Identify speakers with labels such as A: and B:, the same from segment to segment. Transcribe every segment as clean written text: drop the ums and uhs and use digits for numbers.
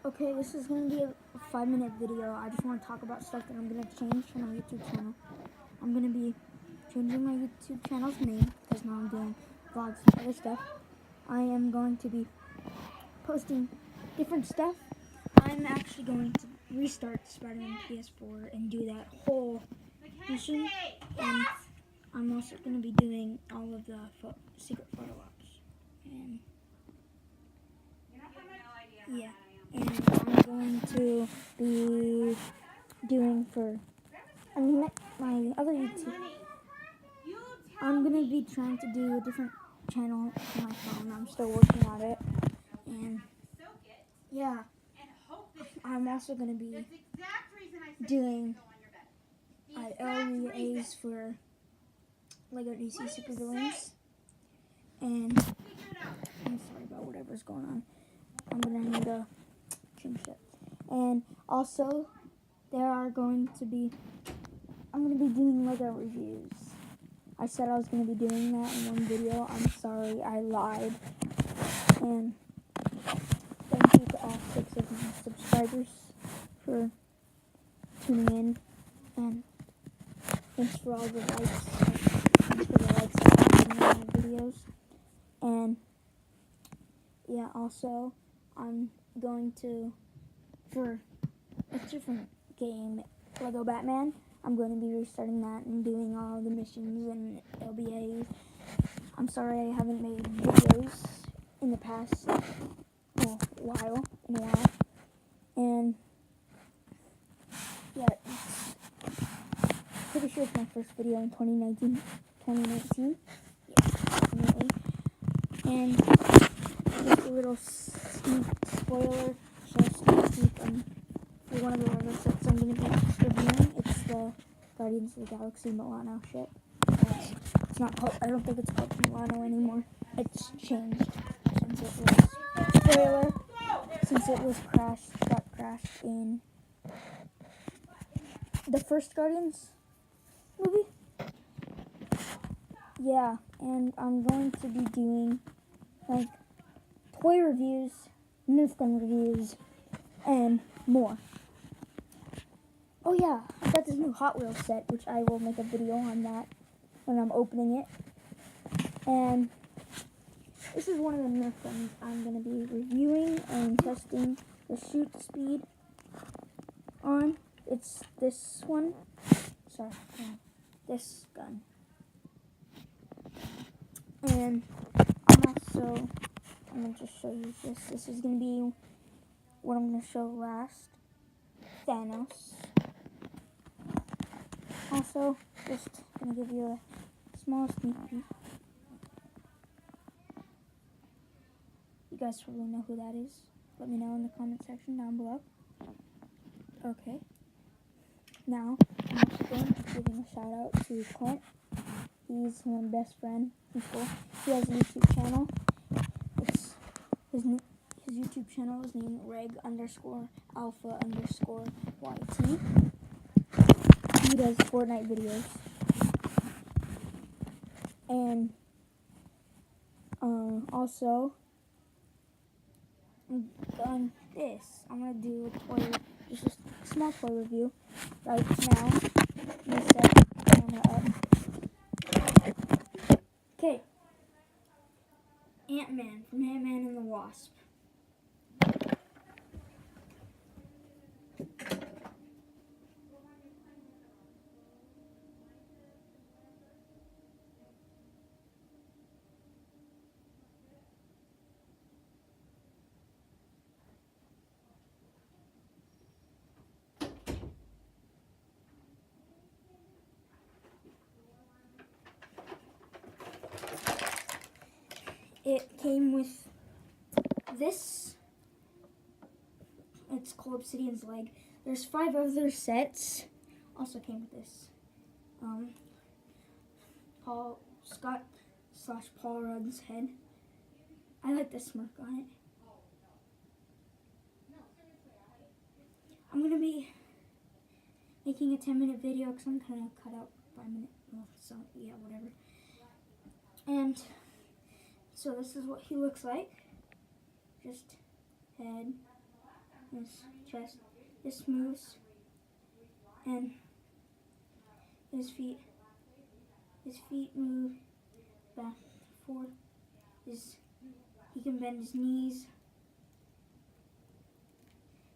A: Okay, this is going to be a 5-minute video. I just want to talk about stuff that I'm going to change for my YouTube channel. I'm going to be changing my YouTube channel's name because now I'm doing vlogs and other stuff. I am going to be posting different stuff. I'm actually going to restart Spider-Man PS4 and do that whole mission. And I'm also going to be doing all of the secret photo ops. And yeah. And I'm going to be doing my other YouTube. I'm going to be trying to do a different channel on my phone. I'm still working on it. And yeah, I'm also going to be doing LEAs for Lego DC Super Villains. And I'm sorry about whatever's going on. I'm going to need to change it. And also, I'm going to be doing Lego reviews. I said I was going to be doing that in one video. I'm sorry, I lied. And thank you to all 6 of my subscribers for tuning in. And thanks for all the likes. Thanks for the likes I got in my videos. And yeah, also, I'm going to, for a different game, Lego Batman, I'm going to be restarting that and doing all the missions and LBAs. I'm sorry I haven't made videos in the past, in a while. And yeah, pretty sure it's my first video in 2019. Yeah, definitely. And just a little sneak spoiler, for one of the Lego sets I'm going to be reviewing. It's the Guardians of the Galaxy Milano ship. It's not called, I don't think it's called Milano anymore. It's changed since it got crashed in the first Guardians movie. Yeah, and I'm going to be doing like toy reviews, Nerf gun reviews, and more. Oh yeah, I got this new Hot Wheels set, which I will make a video on that when I'm opening it. And this is one of the Nerf guns I'm going to be reviewing and testing the shoot speed on. It's this one. Sorry, this gun. And I'm going to just show you this. This is going to be what I'm going to show last. Thanos. Also, just going to give you a small sneak peek. You guys probably know who that is. Let me know in the comment section down below. Okay. Now, I'm also going to be giving a shout out to Clint. He's my best friend. He has a YouTube channel. His YouTube channel is named reg_alpha_YT. He does Fortnite videos. And also, on this, I'm going to do just a small toy review right now. Let me set the camera up. Okay. Ant-Man from Ant-Man and the Wasp. It came with this. It's called Obsidian's Leg. There's 5 other sets. Also came with this. Scott/Paul Rudd's head. I like the smirk on it. I'm going to be making a 10-minute video because I'm going to cut out 5-minute. Well, so yeah, whatever. And so this is what he looks like. Just head. his chest. This moves, and his feet move back and forth. He can bend his knees.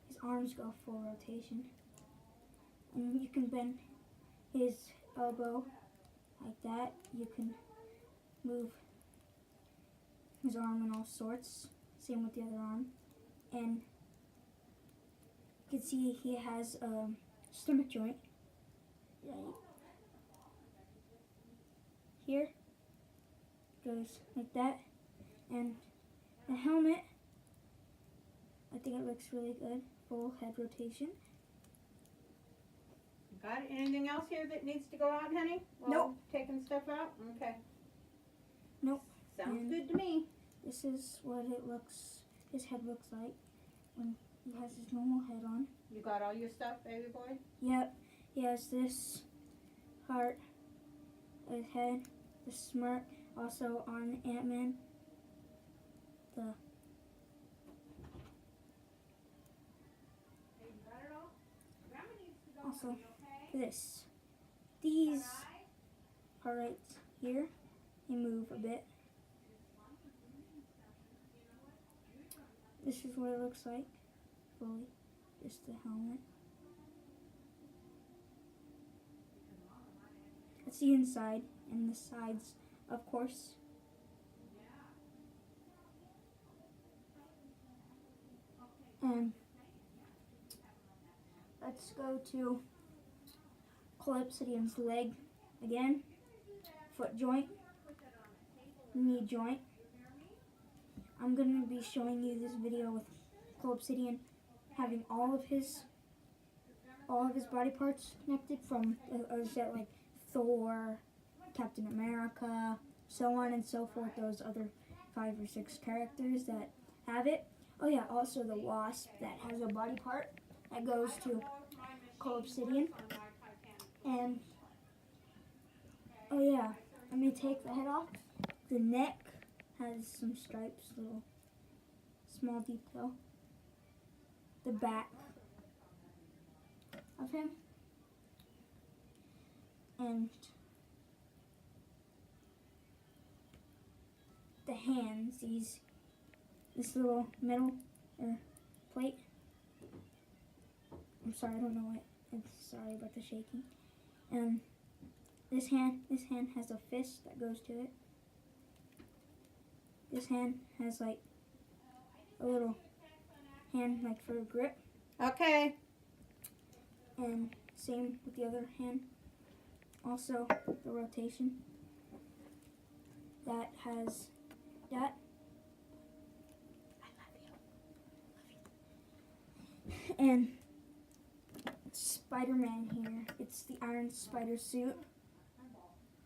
A: His arms go full rotation, and you can bend his elbow like that. You can move his arm in all sorts. Same with the other arm. And you can see he has a stomach joint right here. Goes like that. And the helmet, I think it looks really good. Full head rotation.
B: Got it? Anything else here that needs to go out, honey?
A: Nope.
B: Taking stuff out? Okay.
A: Nope.
B: Sounds
A: And
B: good to me.
A: this is what his head looks like when he has his normal head on.
B: You got all your stuff, baby boy?
A: Yep. He has this heart, his head, the smirk, also on Ant-Man. Also, this. These are right here. They move a bit. This is what it looks like fully. Just the helmet. That's the inside and the sides, of course. And let's go to Cole Obsidian's leg again. Foot joint, knee joint. I'm going to be showing you this video with Cole Obsidian having all of his body parts connected from like Thor, Captain America, so on and so forth. Those other 5 or 6 characters that have it. Oh yeah, also the Wasp that has a body part that goes to Cole Obsidian. And oh yeah, let me take the head off. The neck has some stripes, little small detail. The back of him. And the hands, this little metal plate. I'm sorry, I don't know it. Sorry about the shaking. And this hand has a fist that goes to it. This hand has like a little hand like for a grip.
B: Okay.
A: And same with the other hand. Also the rotation. That has that. I love you. And Spider-Man here. It's the Iron Spider suit.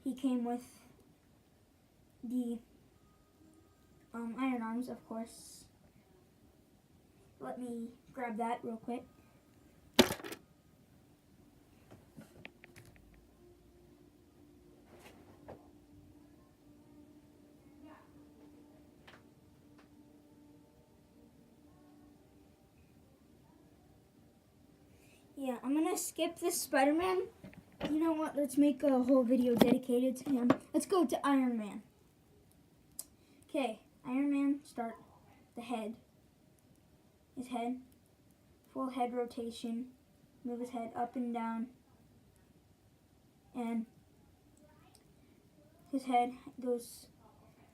A: He came with the iron arms, of course. Let me grab that real quick. Yeah, I'm gonna skip this Spider-Man. You know what? Let's make a whole video dedicated to him. Let's go to Iron Man. Okay, Iron Man, start the head. His head, full head rotation. Move his head up and down. And his head goes,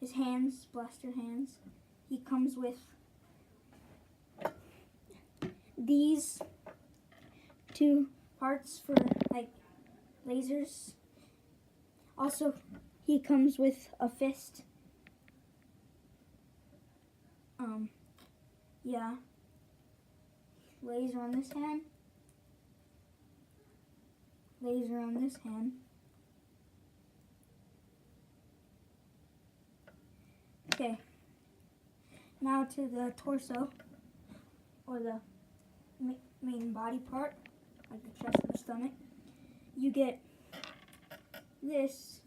A: his hands, blaster hands. He comes with these 2 parts for like lasers. Also, he comes with a fist. Yeah. Laser on this hand. Laser on this hand. Okay. Now to the torso, or the main body part, like the chest and the stomach. You get this.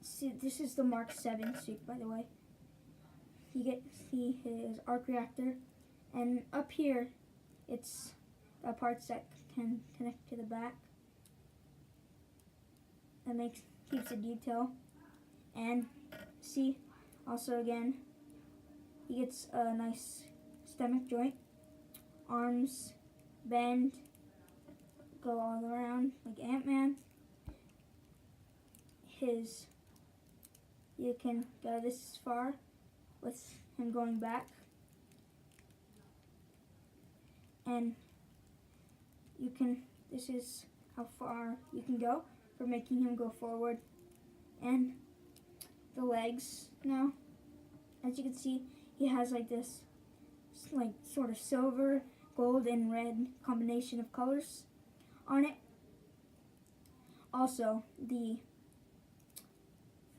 A: See, this is the Mark 7 suit, by the way. You get see his arc reactor, And up here, it's the parts that can connect to the back. That keeps the detail. And see, also again, he gets a nice stomach joint. Arms bend, go all around like Ant-Man. You can go this far with him going back. And this is how far you can go for making him go forward. And the legs now, as you can see, he has like this like sort of silver, gold, and red combination of colors on it. Also,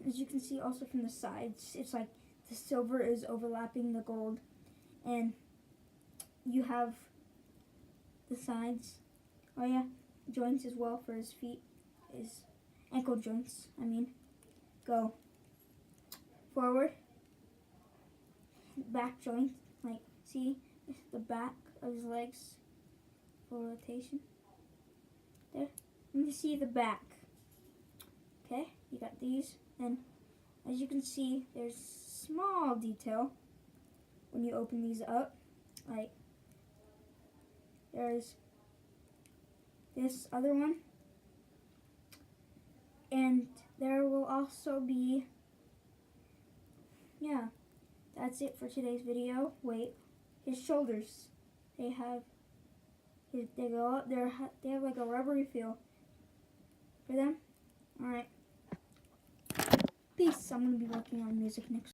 A: as you can see also from the sides, it's like the silver is overlapping the gold, and you have the sides, joints as well for his feet, his ankle joints, go forward, back joint, like see the back of his legs for rotation. There, let me see the back. Okay, you got these, and as you can see, there's small detail when you open these up, like there's this other one, and there will also be, that's it for today's video. Wait, his shoulders, they go up, they have like a rubbery feel for them. Alright, peace. I'm going to be working on music next.